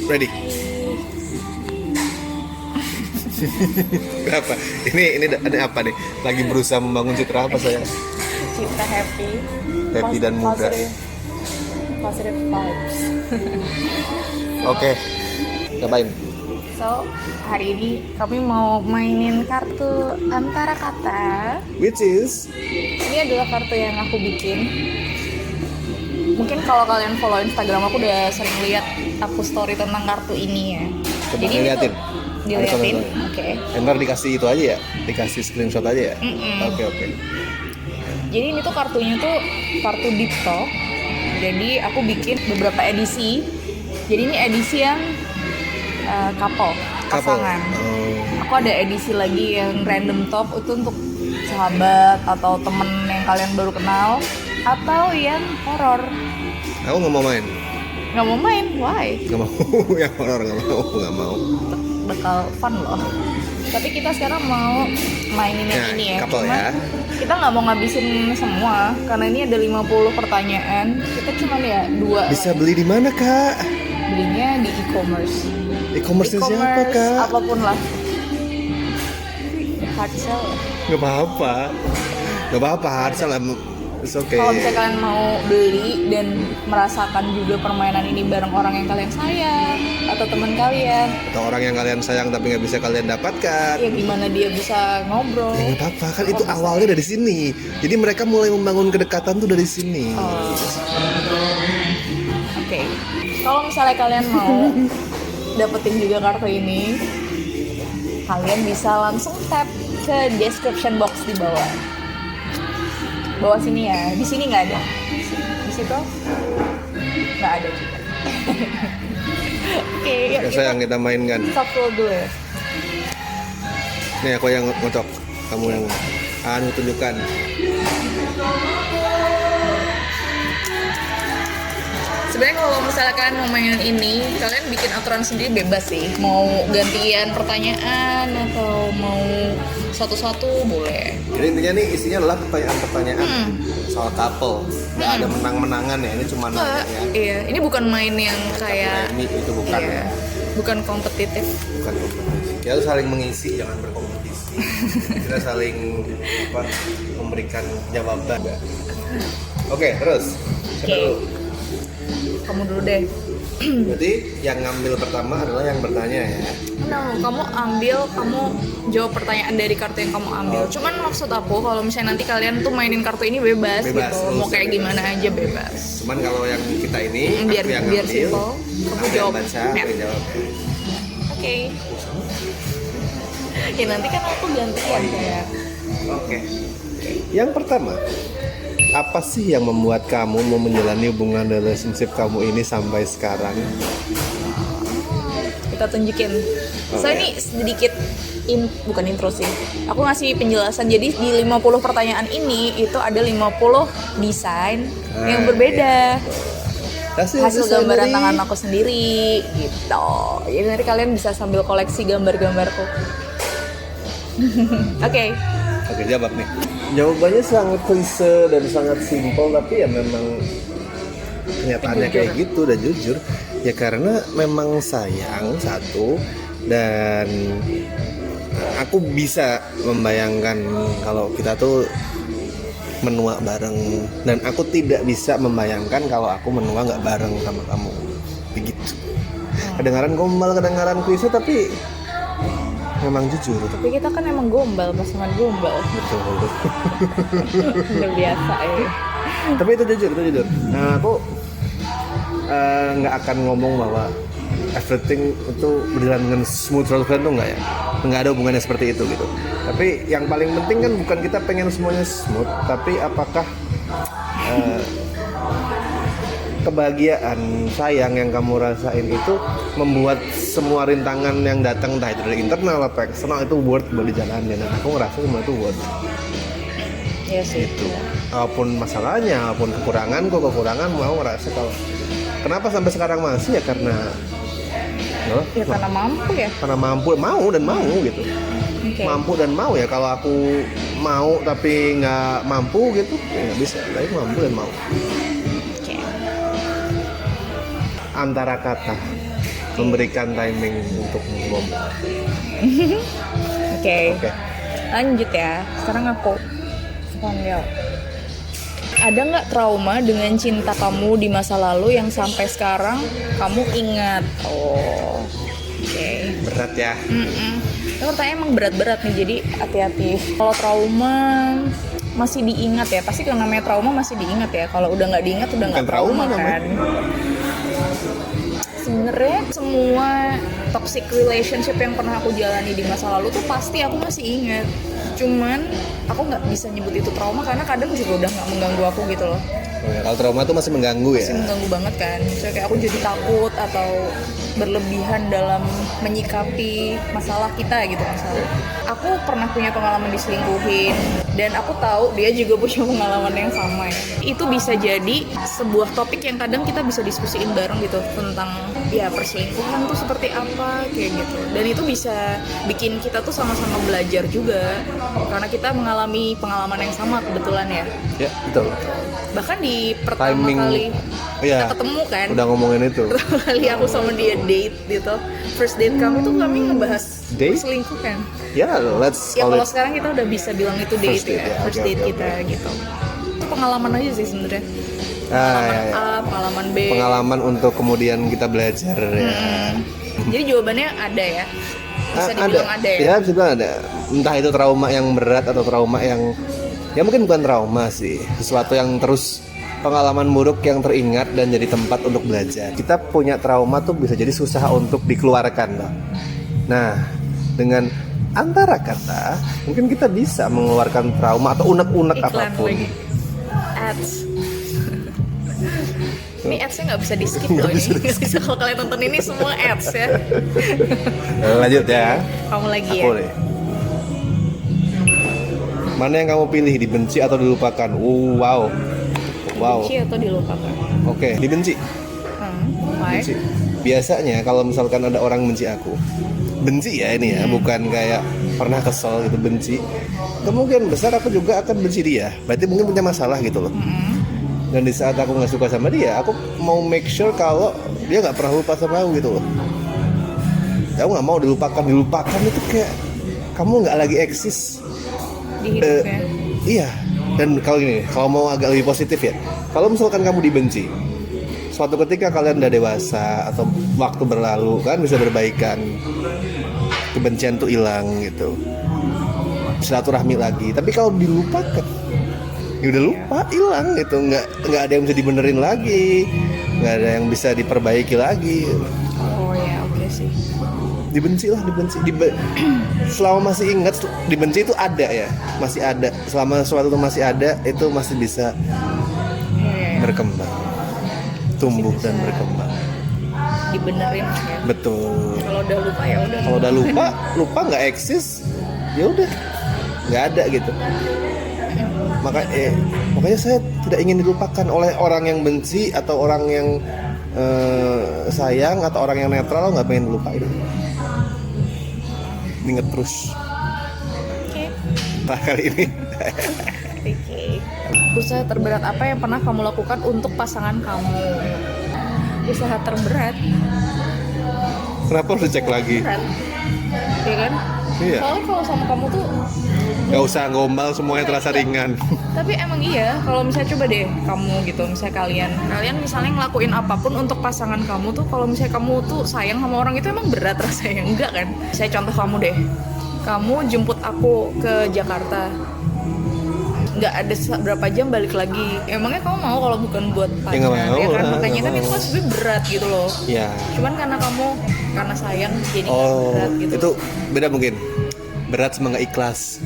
Ready? Apa? Ini apa nih? Lagi berusaha membangun citra apa saya? Citra Happy dan muda. Positive vibes. Oke. Ngapain? So, hari ini kami mau mainin kartu antara kata. Which is? Ini adalah kartu yang aku bikin. Mungkin kalau kalian follow Instagram aku udah sering lihat aku story tentang kartu ini ya. Coba Jadi diliatin. diliatin. Oke. Ntar dikasih itu aja ya? Dikasih screenshot aja ya? Oke. Jadi ini tuh kartunya tuh kartu deep talk. Jadi aku bikin beberapa edisi. Jadi ini edisi yang couple, pasangan. Aku ada edisi lagi yang random talk itu untuk sahabat atau temen yang kalian baru kenal, atau yang horor. Aku nggak mau main. Nggak mau main? Why? Nggak mau. Yang horor nggak mau. Bakal fun loh. Tapi kita sekarang mau mainin yang ini ya. Couple Cuma ya. kita nggak mau ngabisin semua karena ini ada 50 pertanyaan. Kita cuma ya 2. Bisa beli di mana, Kak? Belinya di e-commerce. E-commerce siapa, Kak? Apapun lah. Hard sell ya. Nggak apa-apa, hard sell. It's okay. Kalau misalnya kalian mau beli dan merasakan juga permainan ini bareng orang yang kalian sayang atau teman kalian, Atau orang yang kalian sayang tapi nggak bisa kalian dapatkan. ya gimana dia bisa ngobrol. Ya nggak apa-apa, kan itu awalnya dari sini. Jadi mereka mulai membangun kedekatan tuh dari sini. Oke. Kalau misalnya kalian mau dapetin juga kartu ini, kalian bisa langsung tap ke description box di bawah. Bawah sini ya. Di sini nggak ada. Di situ nggak ada juga. Oke, yuk Ya sayang, kita mainkan. shuffle dulu ya. Nih aku yang ngocok, kamu yang akan tunjukkan. Sebenarnya kalau misalnya kalian mau mainin ini, kalian bikin aturan sendiri bebas sih. Mau gantian pertanyaan atau mau satu-satu boleh. Jadi intinya nih isinya adalah pertanyaan-pertanyaan soal couple. Nggak ada menang-menangan ya, ini cuma nanya ya. Iya, ini bukan main yang kayak Ini itu bukan iya, ya. bukan kompetitif. Bukan kompetisi. Kita saling mengisi, jangan berkompetisi. Kita saling memberikan jawaban. Oke, terus. Siapa Oke. dulu? Kamu dulu deh. Berarti yang ngambil pertama adalah yang bertanya ya. Kamu jawab pertanyaan dari kartu yang kamu ambil. Cuman maksud aku kalau misalnya nanti kalian tuh mainin kartu ini bebas gitu. Mau kayak gimana aja bebas. Cuman kalau yang kita ini Biar aku yang biar ngambil, simple. Kamu aku yang jawab. baca, aku yang jawab. Oke. Ya nanti kan aku gantian ya. Oke. Yang pertama, apa sih yang membuat kamu mau menjalani hubungan relationship kamu ini sampai sekarang? Kita tunjukin. So ini sedikit bukan intro sih. Aku ngasih penjelasan. Jadi di 50 pertanyaan ini itu ada 50 desain yang berbeda. Hasil gambaran tangan aku sendiri gitu. Jadi nanti kalian bisa sambil koleksi gambar-gambarku. Oke. Oke, jawab nih. Jawabannya sangat klise dan sangat simpel, tapi ya memang kenyataannya kayak gitu dan jujur. Ya karena memang sayang satu, dan aku bisa membayangkan kalau kita tuh menua bareng, dan aku tidak bisa membayangkan kalau aku menua nggak bareng sama kamu. Begitu. Kedengaran gombal, kedengaran klise, tapi memang jujur. Tapi kita kan emang gombal, pasangan gombal. Betul. Udah biasa ya. Tapi itu jujur. Nah, aku nggak akan ngomong bahwa everything itu berjalan dengan smooth terus tuh nggak ya. Nggak ada hubungannya seperti itu gitu. Tapi yang paling penting kan bukan kita pengen semuanya smooth, tapi apakah kebahagiaan, sayang yang kamu rasain itu membuat semua rintangan yang datang entah itu dari internal atau eksternal itu worth buat dijalanin. Dan aku ngerasa semua itu worth. Iya sih. Itu. Apapun masalahnya, apapun kekurangan mau ngerasa kalau kenapa sampai sekarang masih ya karena karena mampu ya. Karena mampu, mau dan mau gitu. Okay. Mampu dan mau ya. Kalau aku mau tapi nggak mampu gitu, ya nggak bisa. Tapi mampu dan mau. Okay. Antara kata memberikan timing untuk ngomong. Oke. Oke. Lanjut ya. Sekarang aku panggil. Ada nggak trauma dengan cinta kamu di masa lalu yang sampai sekarang kamu ingat? Oh, oke. Berat ya. Itu pertanyaan emang berat-berat nih, jadi hati-hati. Kalau trauma masih diingat ya, pasti kalau namanya trauma masih diingat ya. Kalau udah nggak diingat udah nggak Bukan trauma trauma kan. Sebenarnya semua toxic relationship yang pernah aku jalani di masa lalu tuh pasti aku masih ingat. Cuman aku nggak bisa nyebut itu trauma karena kadang juga udah nggak mengganggu aku gitu loh. Oh ya, kalau trauma tuh masih mengganggu ya. Masih mengganggu banget kan. Misalnya kayak aku jadi takut atau berlebihan dalam menyikapi masalah kita gitu masalah. Aku pernah punya pengalaman diselingkuhin dan aku tahu dia juga punya pengalaman yang sama ya. Itu bisa jadi sebuah topik yang kadang kita bisa diskusiin bareng gitu tentang ya perselingkuhan tuh seperti apa kayak gitu. Dan itu bisa bikin kita tuh sama-sama belajar juga karena kita mengalami pengalaman yang sama kebetulan ya. Ya, betul. Bahkan di pertama Timing, kali iya, kita ketemu kan, udah ngomongin itu. pertama kali aku sama dia date gitu, first date kami tuh kami ngebahas Date? selingkuh kan. Ya, let's Ya call kalau it. sekarang kita udah bisa bilang itu date First date ya, ya, first oke, date oke, kita gitu. Itu pengalaman aja sih sebenarnya. Ah, Pengalaman ya, ya. A, pengalaman B. Pengalaman untuk kemudian kita belajar ya. Jadi jawabannya ada ya. Bisa dibilang ada ya. Ya, bisa dibilang ada. Entah itu trauma yang berat atau trauma yang ya mungkin bukan trauma sih, sesuatu yang terus pengalaman buruk yang teringat dan jadi tempat untuk belajar. Kita punya trauma tuh bisa jadi susah untuk dikeluarkan loh. Nah, dengan antara kata mungkin kita bisa mengeluarkan trauma atau unek-unek Iklan apapun. lagi. Ads. Ini ads-nya nggak bisa di skip Nggak loh ini. bisa Nggak bisa kalau kalian tonton ini semua ads ya. Lanjut ya. Kamu lagi ya. Aku deh. Mana yang kamu pilih, dibenci atau dilupakan? Wow. Wow. Benci atau dilupakan? Oke, dibenci. Why? Benci. Biasanya kalau misalkan ada orang benci aku, benci ya ini ya, bukan kayak pernah kesel gitu, benci. Kemungkinan besar aku juga akan benci dia. Berarti mungkin punya masalah gitu loh. Dan di saat aku nggak suka sama dia, aku mau make sure kalau dia nggak pernah lupa sama aku gitu loh. Aku nggak mau dilupakan itu kayak kamu nggak lagi eksis Di hidupnya. Iya. Dan kalau gini, kalau mau agak lebih positif ya, kalau misalkan kamu dibenci, suatu ketika kalian udah dewasa atau waktu berlalu kan bisa berbaikan, kebencian tuh hilang gitu, silaturahmi lagi. Tapi kalau dilupakan, ya udah lupa, hilang gitu, nggak ada yang bisa dibenerin lagi, nggak ada yang bisa diperbaiki lagi. Oh ya, oke sih. Dibenci. Selama masih ingat, dibenci itu ada ya, masih ada. Selama sesuatu itu masih ada, itu masih bisa Iya. berkembang, tumbuh dan berkembang. Dibenerin ya. Betul. Kalau udah lupa ya udah. Kalau udah lupa nggak eksis, ya udah nggak ada gitu. Makanya saya tidak ingin dilupakan oleh orang yang benci atau orang yang sayang atau orang yang netral. Nggak pengen lupain. Ingat terus. Oke. Nah, kali ini Oke. Usaha terberat apa yang pernah kamu lakukan untuk pasangan kamu? Usaha terberat? kenapa harus dicek lagi? Berat. Iya kan? Iya. Soalnya kalau sama kamu tuh Gak usah gombal, semuanya terasa ringan. tapi emang iya, kalau misalnya coba deh kamu gitu, misalnya kalian misalnya ngelakuin apapun untuk pasangan kamu tuh, kalau misalnya kamu tuh sayang sama orang itu emang berat rasanya, enggak kan? Saya contoh kamu deh, kamu jemput aku ke Jakarta, nggak ada berapa jam balik lagi, emangnya kamu mau kalau bukan buat pacar? Ya, nggak mau Ya kan? lah, Makanya nggak kan itu mau. kan sebenarnya berat gitu loh. Ya. Cuman karena sayang jadi Oh, berat gitu. itu beda mungkin. Berat sama nggak ikhlas.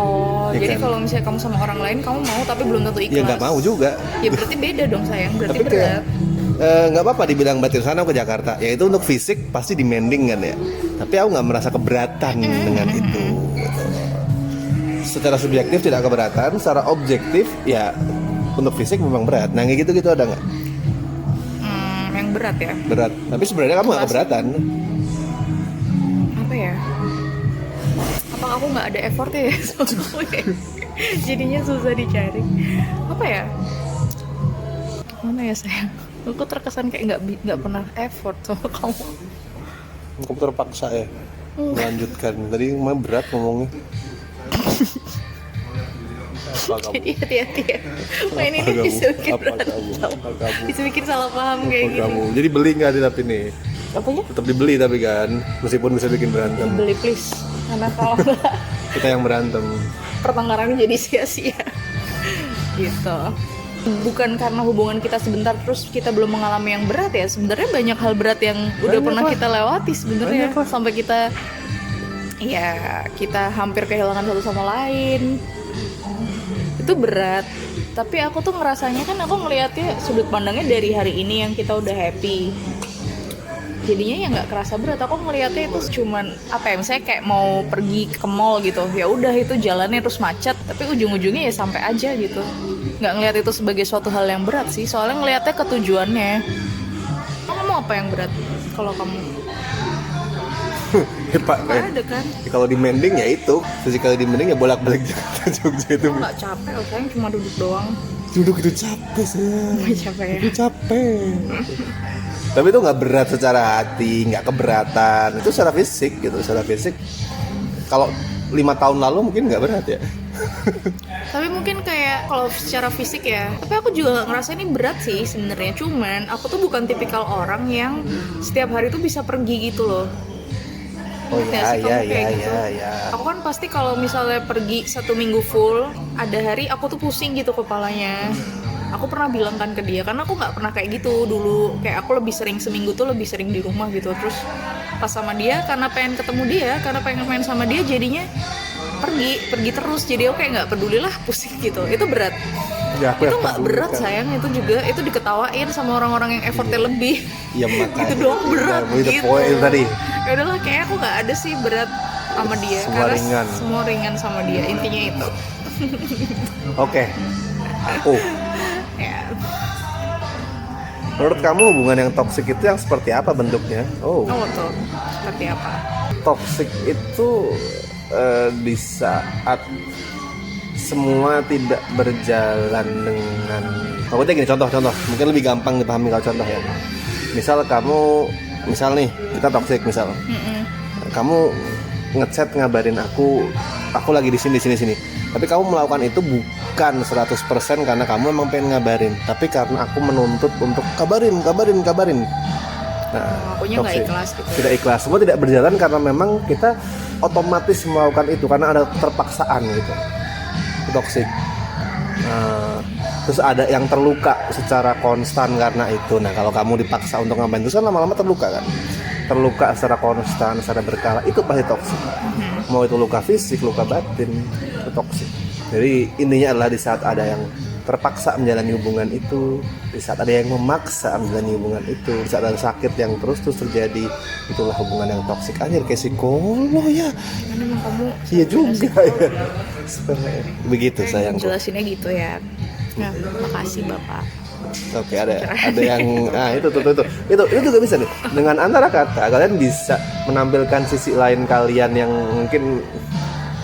Oh, Ya jadi kan? kalau misalnya kamu sama orang lain kamu mau tapi belum tentu ikhlas. Ya nggak mau juga. Ya berarti beda dong sayang, berarti Tapi kayak berat. nggak apa-apa dibilang batin sana ke Jakarta. Ya itu untuk fisik pasti demanding kan ya. Tapi aku nggak merasa keberatan dengan itu. Secara subjektif tidak keberatan, secara objektif ya untuk fisik memang berat. Nah kayak gitu ada nggak? Yang berat ya. Berat. Tapi sebenarnya kamu nggak keberatan. Apa ya? Apa aku nggak ada effort ya sama kamu ya? Jadinya susah dicari. Apa ya? Mana ya sayang? Aku terkesan kayak nggak pernah effort sama kamu. Kamu terpaksa ya melanjutkan. Tadi mah berat ngomongnya. Apa kamu? Jadi hati-hati ya. Main ini Apa bisa kamu? bikin Apa berantem. kamu? Apa kamu? Bisa bikin salah paham kayak Apa gini. kamu? Jadi beli nggak nih tapi nih? Apanya? Tetap dibeli tapi kan, meskipun bisa bikin berantem. Beli please. Karena kalau nggak, Kita yang berantem. pertengkarannya jadi sia-sia. Gitu. Bukan karena hubungan kita sebentar terus kita belum mengalami yang berat ya. Sebenarnya banyak hal berat yang udah Banyak pernah lah. kita lewati sebenarnya Banyak lah. sampai kita hampir kehilangan satu sama lain. Itu berat. Tapi aku tuh ngerasanya kan aku ngelihatnya sudut pandangnya dari hari ini yang kita udah happy. Jadinya ya nggak kerasa berat. Aku ngelihatnya itu cuman apa ya, misalnya kayak mau pergi ke mall gitu, ya udah itu jalannya terus macet, tapi ujung-ujungnya ya sampai aja gitu. Nggak ngelihat itu sebagai suatu hal yang berat sih, soalnya ngelihatnya ke tujuannya. Kamu apa yang berat kalau kamu? Pak, Nggak ada kan? kalau di Mending ya itu, sekali di Mending ya bolak-balik Jakarta Jogja itu. Nggak capek, loh, sayang cuma duduk doang. Duduk itu capek sih. Nggak capek ya? Itu capek. Tapi itu nggak berat secara hati, nggak keberatan. Itu secara fisik gitu, secara fisik. Kalau 5 tahun lalu mungkin nggak berat ya. Tapi mungkin kayak kalau secara fisik ya, tapi aku juga nggak ngerasa ini berat sih sebenarnya. Cuman aku tuh bukan tipikal orang yang setiap hari tuh bisa pergi gitu loh. Oh Ngerti iya nggak sih iya kamu iya kayak gitu? iya. Aku kan pasti kalau misalnya pergi 1 minggu full, ada hari aku tuh pusing gitu kepalanya. Aku pernah bilang kan ke dia, karena aku nggak pernah kayak gitu dulu. Kayak aku lebih sering seminggu tuh lebih sering di rumah gitu. Terus pas sama dia, karena pengen ketemu dia, karena pengen main sama dia, jadinya pergi terus. Jadi aku kayak nggak peduli lah, pusing gitu. Itu berat. Ya, aku Itu yang nggak peduli berat kan. sayang, itu juga itu diketawain sama orang-orang yang effortnya lebih. Ya makanya. Itu doang berat Nah, itu gitu. poin itu tadi. Ya udahlah, kayak aku nggak ada sih berat sama dia. Semua karena ringan. semua ringan sama dia. Intinya itu. Oke. Aku. Ya. Menurut kamu hubungan yang toksik itu yang seperti apa bentuknya? Oh. Oh tuh, seperti apa? Toksik itu di saat semua tidak berjalan dengan. Pokoknya gini, contoh mungkin lebih gampang dipahami kalau contoh ya. Misal nih kita toksik misal. Kamu ngechat ngabarin aku lagi di sini. Tapi kamu melakukan itu bukan 100% karena kamu emang pengen ngabarin, tapi karena aku menuntut untuk kabarin. Nah, Akunya nggak toxic. ikhlas gitu. Tidak ikhlas, semua tidak berjalan karena memang kita otomatis melakukan itu karena ada keterpaksaan gitu. Toxic. Nah, terus ada yang terluka secara konstan karena itu. Nah, kalau kamu dipaksa untuk ngapain itu kan lama-lama terluka kan. Terluka secara konstan, secara berkala, itu pasti toksik. Mau itu luka fisik, luka batin, itu toksik. Jadi intinya adalah di saat ada yang terpaksa menjalani hubungan itu, di saat ada yang memaksa menjalani hubungan itu, di saat ada sakit yang terus terjadi, itulah hubungan yang toksik. Anjir, kayak psikolog ya. Kan emang kamu Iya juga ya. Sebenarnya. Begitu sayang. jelasinnya gitu ya. Nah, makasih Bapak. Oke, ada yang itu juga bisa nih. Dengan antara kata kalian bisa menampilkan sisi lain kalian yang mungkin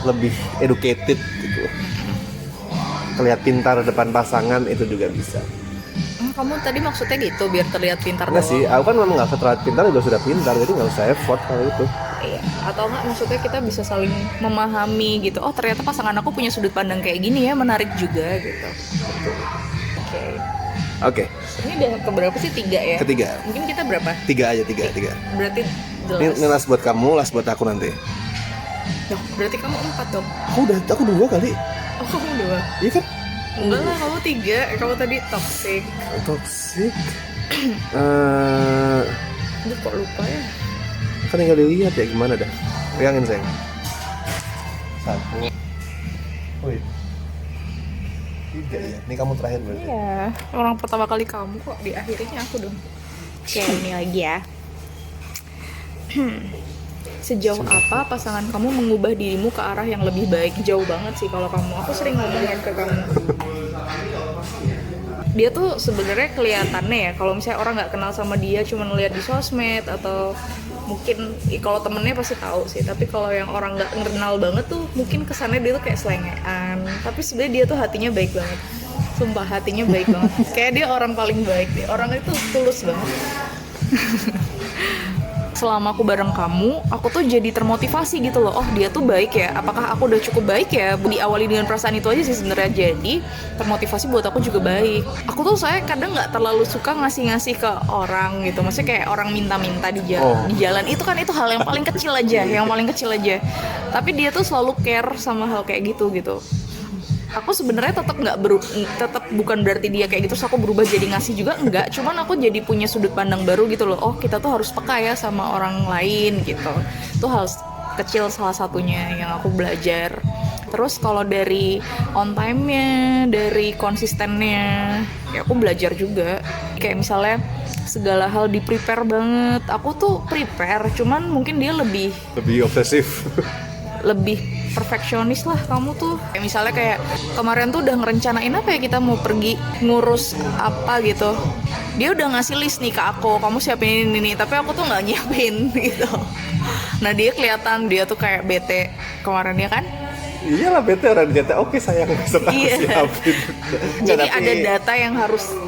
lebih educated gitu. Terlihat pintar depan pasangan itu juga bisa. Kamu tadi maksudnya gitu biar terlihat pintar Enggak doang? sih, aku kan memang nggak usah terlihat pintar juga sudah pintar, jadi nggak usah effort kalau itu. Iya. Atau enggak maksudnya kita bisa saling memahami gitu. Oh ternyata pasangan aku punya sudut pandang kayak gini ya, menarik juga gitu. Oke. Oke, Ini udah keberapa sih? 3 ya? ketiga, Mungkin kita berapa? 3 aja. Berarti Ini jelas. las buat kamu, las buat aku nanti. Loh, berarti kamu 4 dong. Aku 2 kali. Oh kamu 2. Iya kan? Enggak lah, kamu 3. Kamu tadi toxic. Toxic. Aduh kok lupa ya? Kan tinggal dilihat ya gimana dah. Pegangin sayang. 1. Wih. 3 ya. Ini kamu terakhir berarti. Iya. Orang pertama kali kamu kok, di akhirnya aku dong. Oke, ini lagi ya. Sejauh apa pasangan kamu mengubah dirimu ke arah yang lebih baik? Jauh banget sih kalau kamu. Aku sering ngomongin ke kamu. Dia tuh sebenarnya kelihatannya ya, kalau misalnya orang nggak kenal sama dia, cuma ngeliat di sosmed atau mungkin kalau temennya pasti tahu sih. Tapi kalau yang orang nggak kenal banget tuh, mungkin kesannya dia tuh kayak selengean. Tapi sebenarnya dia tuh hatinya baik banget. Sumpah hatinya baik banget. Kayak dia orang paling baik deh. Orang itu tulus banget. Selama aku bareng kamu, aku tuh jadi termotivasi gitu loh. Oh, dia tuh baik ya. Apakah aku udah cukup baik ya? Diawali dengan perasaan itu aja sih sebenarnya. Jadi termotivasi buat aku juga baik. Aku tuh saya kadang nggak terlalu suka ngasih-ngasih ke orang gitu. Maksudnya kayak orang minta-minta di jalan. Di jalan itu kan itu hal yang paling kecil aja, yang paling kecil aja. Tapi dia tuh selalu care sama hal kayak gitu. Aku sebenarnya tetap bukan berarti dia kayak gitu terus aku berubah jadi ngasih juga enggak, cuman aku jadi punya sudut pandang baru gitu loh. Oh, kita tuh harus peka ya sama orang lain gitu. Itu hal kecil salah satunya yang aku belajar. Terus kalau dari on time-nya, dari konsistennya, ya aku belajar juga. Kayak misalnya segala hal di prepare banget. Aku tuh prepare, cuman mungkin dia lebih obsesif. Lebih perfeksionis lah kamu tuh. Kayak misalnya kayak kemarin tuh udah ngerencanain apa ya, kita mau pergi ngurus apa gitu. Dia udah ngasih list nih ke aku, kamu siapin ini, tapi aku tuh nggak nyiapin gitu. Nah dia kelihatan dia tuh kayak bete kemarin ya kan. Iyalah bete orang jatah. Oke sayang, besok aku siapin. Jadi ada data yang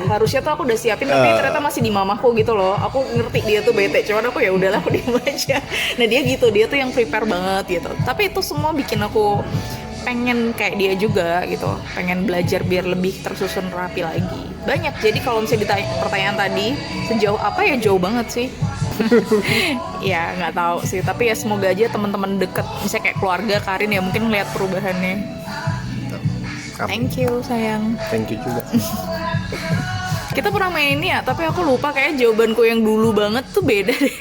harusnya tuh aku udah siapin tapi ternyata masih di mamaku gitu loh. Aku ngerti dia tuh bete, cuman aku ya udahlah aku diem aja. Nah dia gitu, dia tuh yang prepare banget gitu. Tapi itu semua bikin aku pengen kayak dia juga gitu, pengen belajar biar lebih tersusun rapi lagi. Banyak. Jadi kalau misalnya ditanya pertanyaan tadi sejauh apa, ya jauh banget sih. Ya nggak tahu sih, tapi ya semoga aja teman-teman deket misalnya kayak keluarga Karin ya mungkin lihat perubahannya. Thank you sayang. Thank you juga. Kita pernah main ini ya, tapi aku lupa kayak jawabanku yang dulu banget tuh beda deh.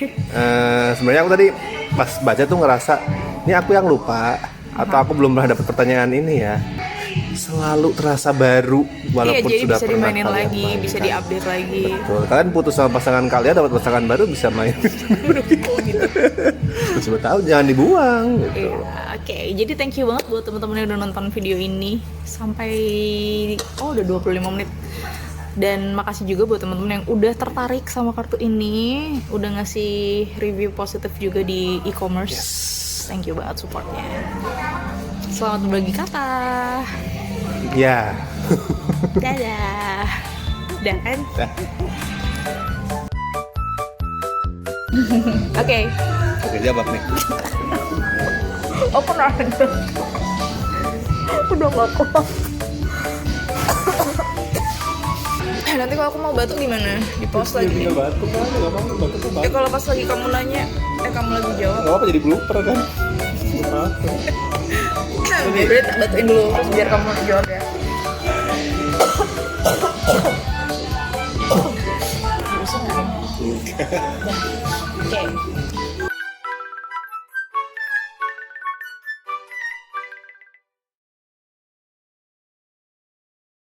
Sebenarnya aku tadi pas baca tuh ngerasa ini aku yang lupa atau aku belum pernah dapat pertanyaan ini ya. Selalu terasa baru walaupun jadi sudah bisa pernah dimainin kalian lagi, mainkan. bisa diupdate lagi. Betul. Kalian putus sama pasangan kalian, dapat pasangan baru, bisa main. Gitu. Coba tahu, jangan dibuang gitu. Oke, jadi thank you banget buat teman-teman yang udah nonton video ini sampai udah 25 menit. Dan makasih juga buat teman-teman yang udah tertarik sama kartu ini, udah ngasih review positif juga di e-commerce. Yes. Thank you banget supportnya. Selamat berbagi kata. Ya. Dadah. Udah kan? Oke. Oke, jawab nih. Aku pernah udah gak kuat. Nanti kalau aku mau batuk gimana? Di pause lagi. Batuk kan, nggak mau batuk tuh batuk. Kalau pas lagi kamu nanya, kamu lagi jawab. Nggak apa jadi blooper kan? Biar tak batuin dulu, terus biar kamu jawab ya. Oke.